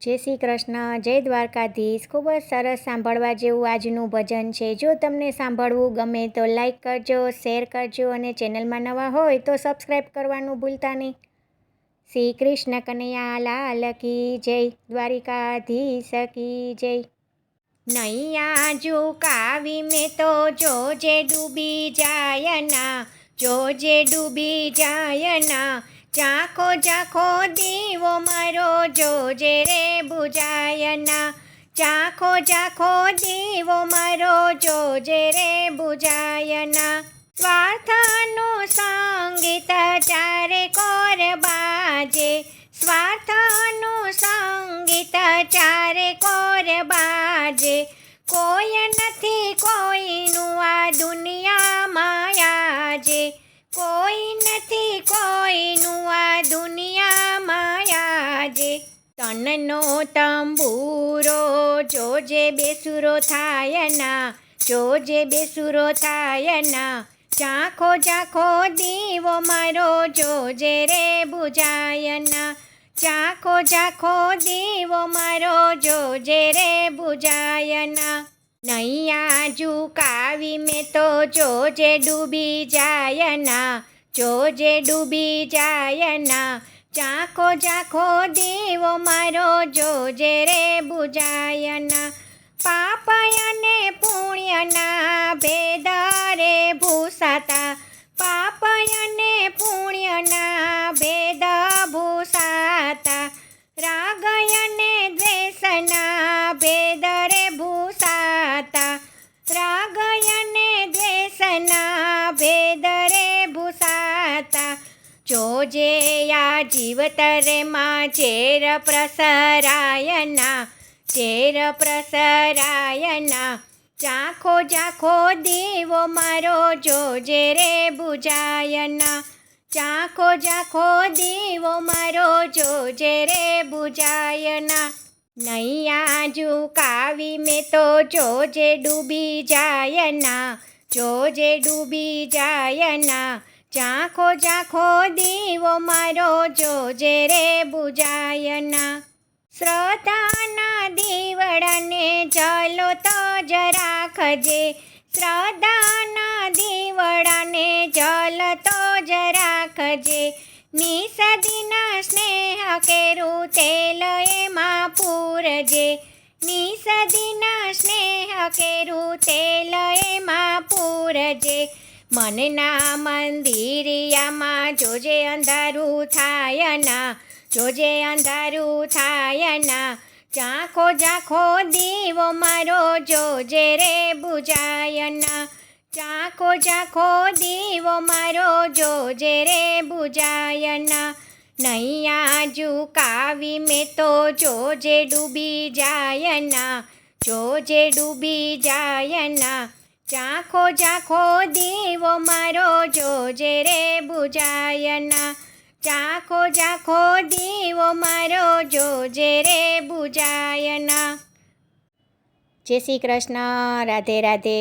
જય શ્રી કૃષ્ણ, જય દ્વારકાધીશ. ખૂબ જ સરસ સાંભળવા જેવું આજનું ભજન છે. જો તમને સાંભળવું ગમે તો લાઈક કરજો, શેર કરજો અને ચેનલમાં નવા હોય તો સબસ્ક્રાઈબ કરવાનું ભૂલતા નહીં. શ્રી કૃષ્ણ કનૈયા લાલ કી જય, દ્વારિકાધીશ કી જય. નૈયા ઝુકાવી મેં તો જોજે ડૂબી જાય ના, જોજે ડૂબી જાય ના. ઝાંખો ઝાંખો દીવો મારો જોજે રે બુજાય ના, ઝાંખો ઝાંખો દીવો મારો જોજે રે બુજાય ના. સ્વાર્થનું સંગીત ચારે કોર બાજે, સ્વાર્થનું સંગીત ચારે કોર બાજે. કોઈ નથી કોઈનું આ દુનિયામાં આજે, કોઈ નથી કોઈનું આ દુનિયામાં આજે. તનનો તંબુરો જોજે બેસુરો થાય ના, જોજે બેસુરો થાય ના. ઝાંખો ઝાંખો દીવો મારો જોજે રે બુજાય ના, ઝાંખો ઝાંખો દીવો મારો જોજે રે બુજાય ના. નૈયા ઝુકાવી મેં તો જોજે ડૂબી જાય ના, જોજે ડૂબી જાય ના. ઝાંખો ઝાંખો દીવો મારો જોજે રે બુજાય ના. પાપ અને પુણ્યના ભેદ રે ભૂસાતા, પાપ અને પુણ્યના ભેદ ભૂસાતા. રાગ અને દ્વેષના ભેદ રે ભૂસાતા, રાગ અને દ્વેષના ભેદ રે ભૂસાતા. જોજે આ જીવતરમાં ઝેર પ્રસરાય ના, ઝેર પ્રસરાય ના. ઝાંખો ઝાંખો દીવો મારો જોજે રે બુજાય ના, ઝાંખો ઝાંખો દીવો મારો જોજે રે બુજાય ના. નૈયા ઝુકાવી મેં તો જોજે ડૂબી જાય ના, જોજે ડૂબી જાય ના. ઝાંખો ઝાંખો દીવો મારો જોજે રે બુજાય ના. શ્રદ્ધાના દીવડાને જલો તો જ રાખજે, શ્રદ્ધાના દીવડાને જલ તો જ રાખજે. નિસદીના સ્નેહ કેરું તેલ એમાં પૂરજે, નિસદીના સ્નેહ કેરું તેલ એમાં પૂરજે. મનના મંદિરિયામાં જોજે અંધારું થાય ના, જોજે અંધારું થાય ના. ઝાંખો ઝાંખો દીવો મારો જોજે રે બુજાય ના, ઝાંખો ઝાંખો દીવો મારો જોજે રે બુજાય ના. નૈયા ઝુકાવી મેં તો જોજે ડૂબી જાય ના, જોજે ડૂબી જાય ના. ઝાંખો ઝાંખો દીવો મારો જોજે રે બુજાય ના, ઝાંખો ઝાંખો દીવો મારો જોજે રે બુજાય ના. જય શ્રી કૃષ્ણ, રાધે રાધે.